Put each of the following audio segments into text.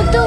వద్దు.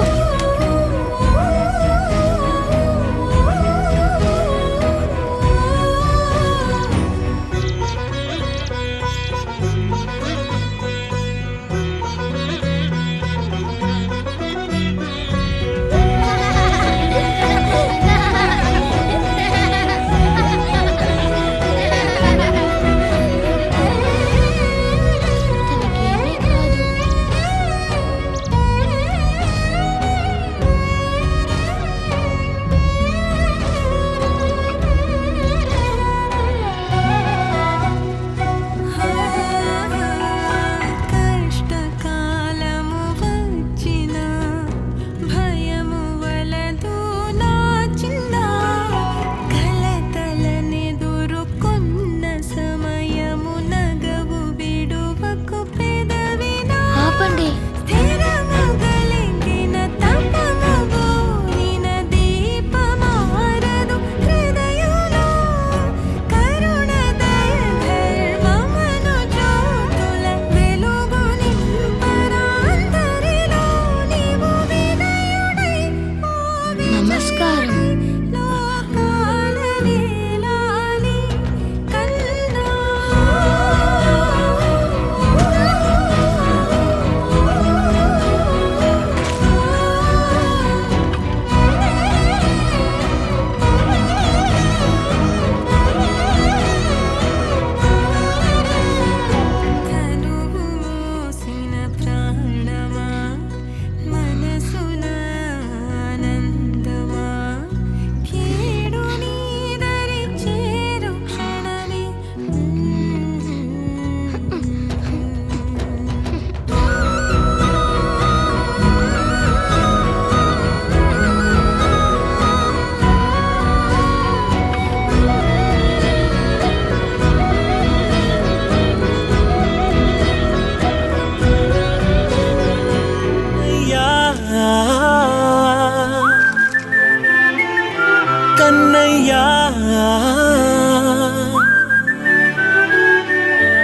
కన్నయ్యా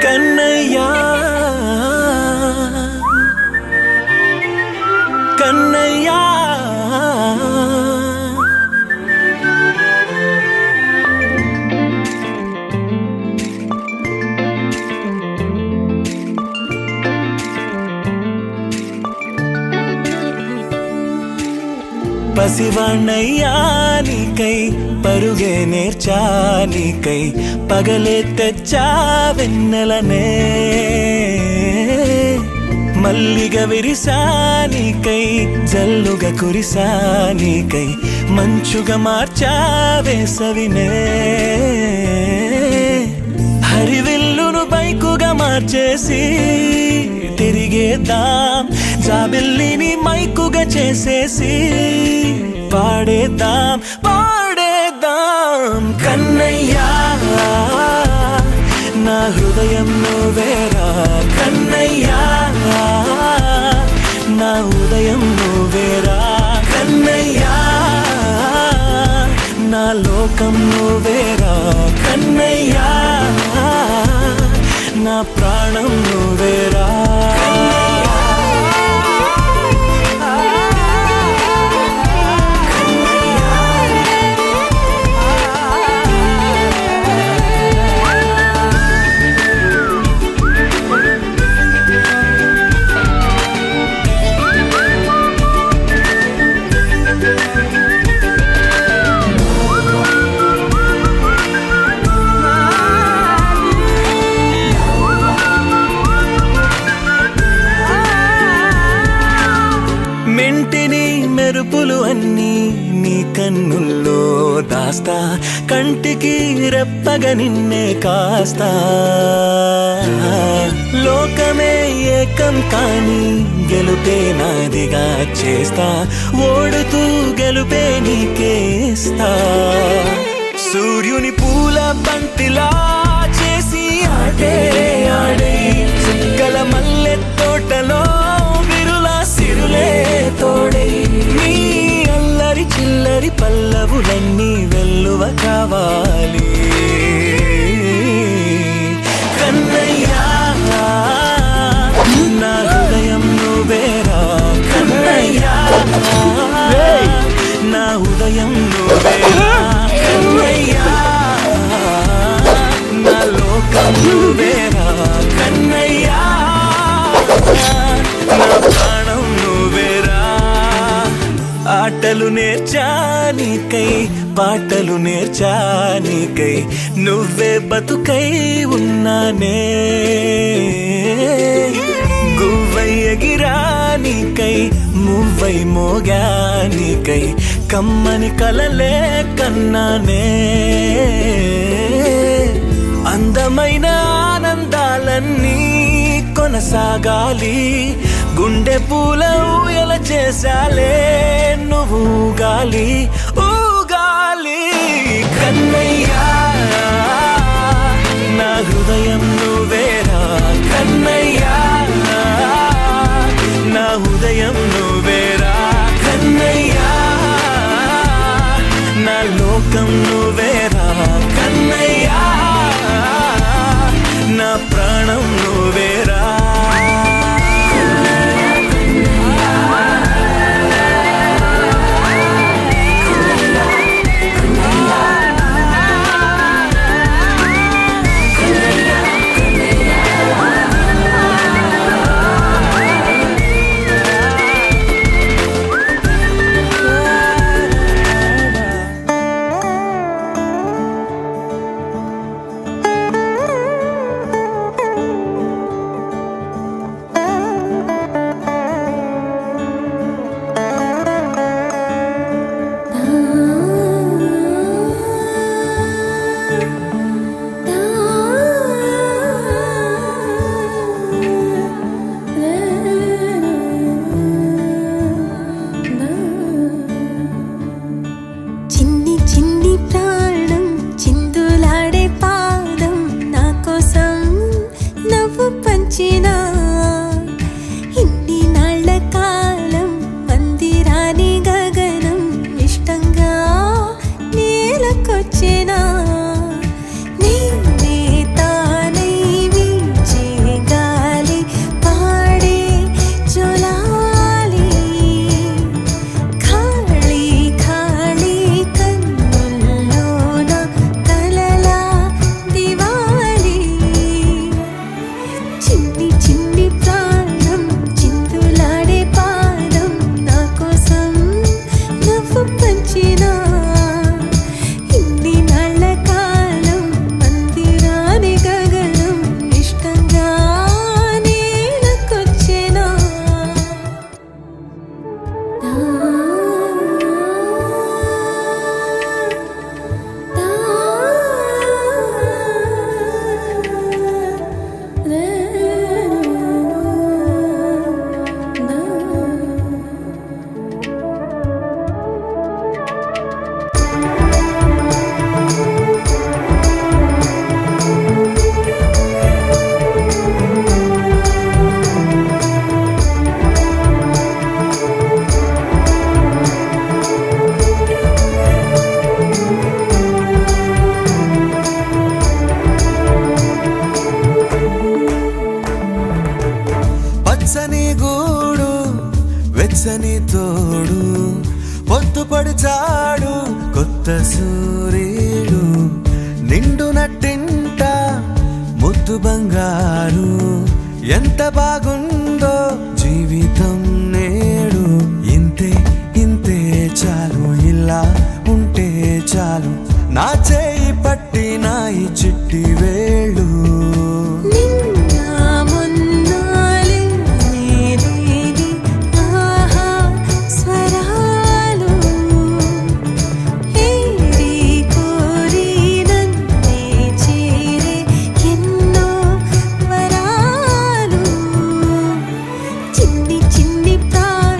కన్నయ్యా కన్నయ్యా పసివాణ్ణయ్యా నీకై పరుగే నేర్చా నీకై పగలే తెచ్చా వెన్నెలనే మల్లిగ విరిసా నీకై జల్లుగా కురిసా నీకై మంచుగా మార్చా వేసవినే హరివిల్లును బైకుగా మార్చేసి తిరిగేద్దాం జాబిల్లిని మైకుగా చేసేసి పాడేద్దాం పాడేద్దాం కన్నయ్యా నా హృదయం నువ్వేరా కన్నయ్యా నా ఉదయం నువ్వేరా కన్నయ్యా నా లోకం నువ్వేరా కన్నయ్యా నా ప్రాణం నువ్వేరా మెంటిని మెరుపులు అన్నీ నీ కన్నుల్లో దాస్తా కంటికి రెప్పగా నిన్నే కాస్తా లోకమే ఏకం కాని గెలుపే నాదిగా చేస్తా ఓడుతూ గెలుపే నీకేస్తా సూర్యుని పూల బంతిలా చేసి ఆడే ఆడే చుక్కల మల్లె తోటలో సిరులే తోడై నీ అల్లరి చిల్లరి పల్లవులన్నీ వెల్లువ కావాలి కన్నయ్యా నా హృదయం నువ్వేరా కన్నయ్యా ఆటలు నేర్చానికై పాటలు నేర్చానికై నువ్వే బతుకై ఉన్నానే గువ్వై ఎగిరానికై మువ్వై మోగానికై కమ్మని కలలే కన్నానే అందమైన ఆనందాలన్నీ కొనసాగాలి గుండె పూల ఊయల చేసాలే నువ్వు ఊగాలి ఊగాలి కన్నయ్యా నా హృదయం నువ్వేరా కన్నయ్యా నా హృదయం నువ్వేరా కన్నయ్యా నా లోకం నువ్వేరా కన్నయ్యా నా ప్రాణం నువ్వేరా వెచ్చని తోడు పొద్దుపడిచాడు కొత్త సూర్యుడు నిండు నట్టింట ముద్దు బంగారు ఎంత బాగుందో జీవితం నేడు ఇంతే ఇంతే చాలు ఇలా ఉంటే చాలు నా చేయి పట్టి నా ఈ చిట్టి వేళ్ళు చిన్ని ప్రాణం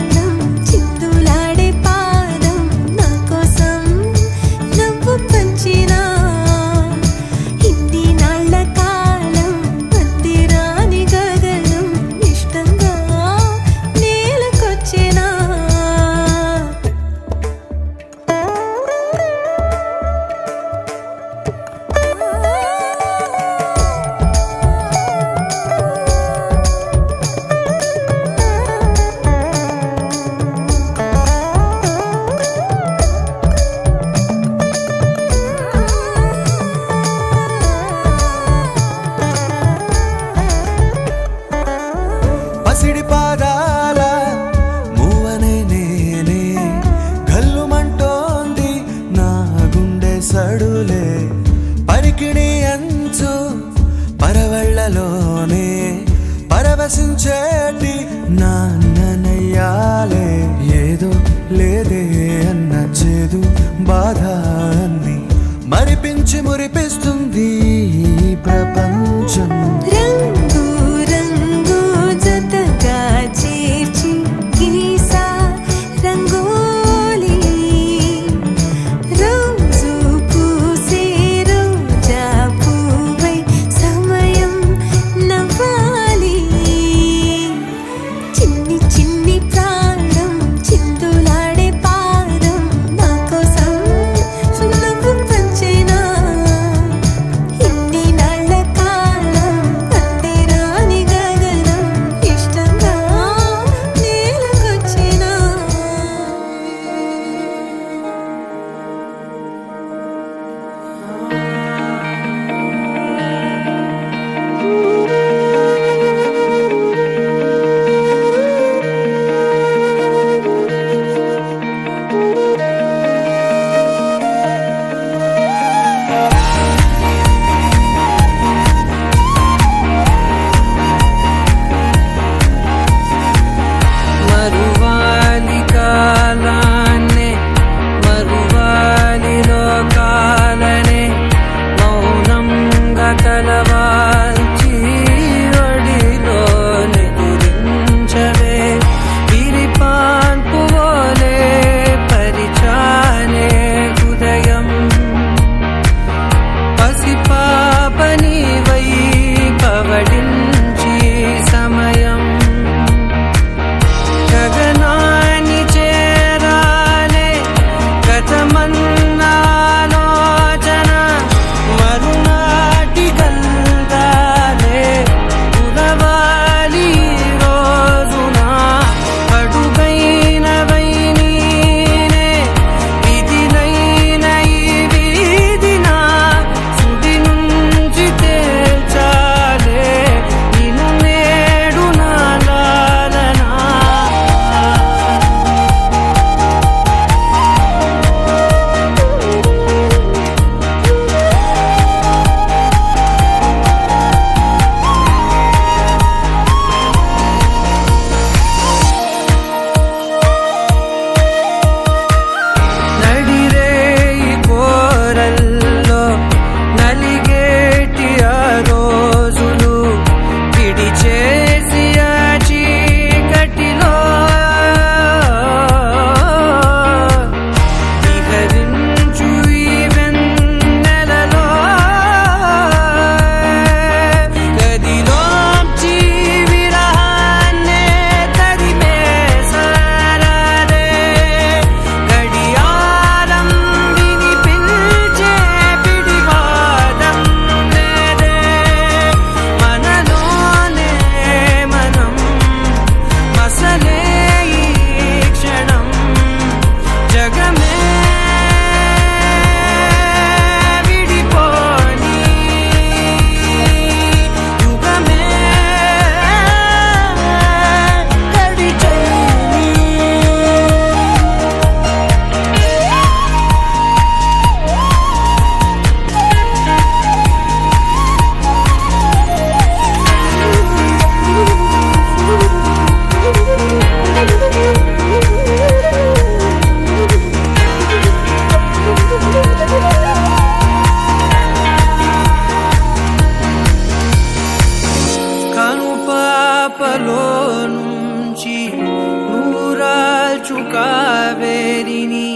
మంచు కావేరిని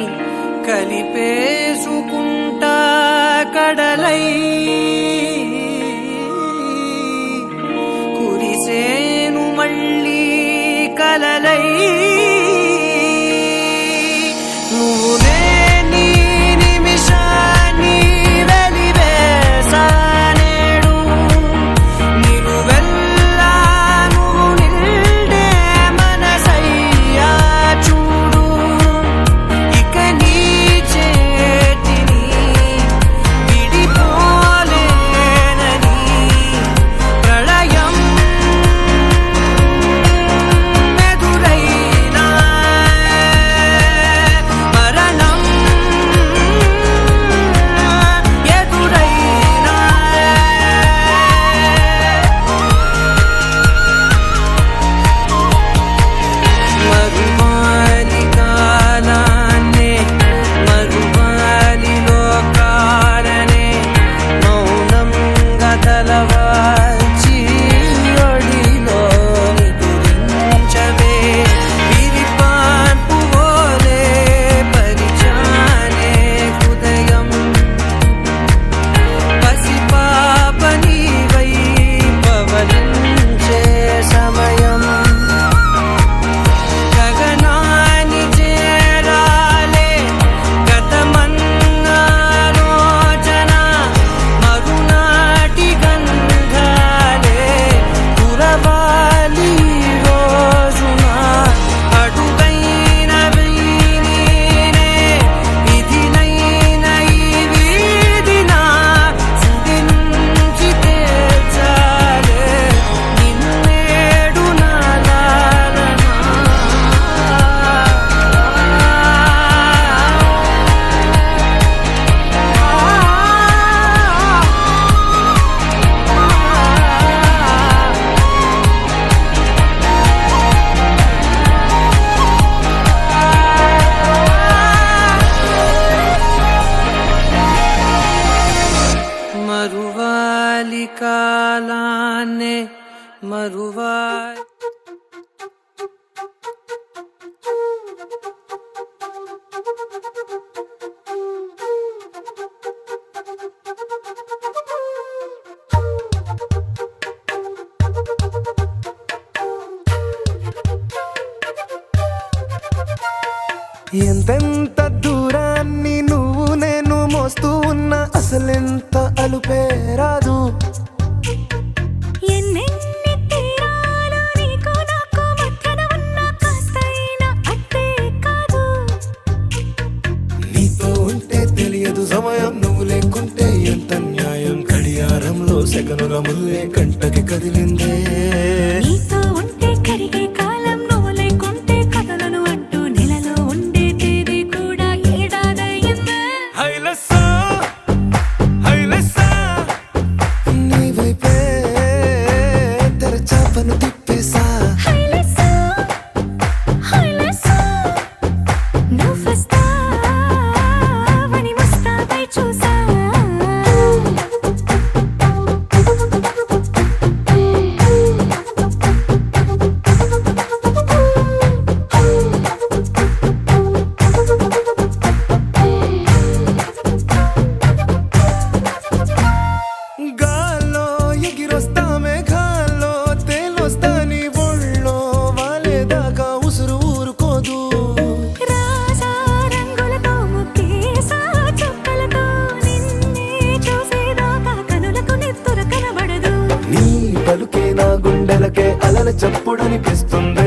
కలిపేసుకుంటా కడలై కురిసేను మళ్ళీ కలలై నువ్వు లేని నిమిషాన్ని వెలివేసానేడు నిలువెల్లా నువ్వు నిండే మనసయ్యా చూడు ఇక నీ చేతిని విడిపోలేనని ప్రళయం ఎదురైనా మరణం ఎదురైనా మరువాలి కాలాన్నే మరువాలి లోకాలనే మౌనంగా తలవాల్చి ఒడిలో నిదురించవే విరిపాన్పు ఓలే పరిచానే హృదయం పసిపాప నీవై పవలించే సమయం గగనాన్ని చేరాలే గతమన్నాలోచన మరునాటి గంధాలే కురవాలి రోజున అడుగైన వీణీనే విధినైన ఈ వీధిన సుడించి తేల్చాలే నిన్నేడు మరువాలి కాలాన్నే మరువాలి ఎంతెంత దూరాన్ని నువ్వు నేను మోస్తూ ఉన్నా అసలెంత అలుపే రాదు ఎన్నెన్ని తీరాలు నీకు నాకు మధ్యన ఉన్న కాస్తైనా అట్టే కాదు నీతో ఉంటే తెలియదు సమయం నువ్వు లేకుంటే ఎంత న్యాయం గడియారంలో సెకనుల ముల్లే కంటకి కదిలిందే నీతో ఉంటే కరిగే కాలం నువ్వు లేకుంటే కథలను అంటూ నెలలో ఉండే తేదీ కూడా ఏడాదయ్యిందే హైలెస్సా హైలెస్సా నీ వైపే తెరచాపను తిప్పేసా హైలెస్సా హైలెస్సా నువ్వు వస్తావని ముస్తాబై చూసా గాల్లో ఎగిరొస్తా మేఘాల్లో తేలొస్తా నీ ఒళ్ళో వాలేదాకా ఉసురు ఊరుకోదు రాజా రంగులతో ముక్కేసా చుక్కలతో నిన్నే చూసేదాకా కనులకు నెత్తుర కనబడదు నీ పలుకే నా గుండెలకే అలల చప్పుడనిపిస్తుంది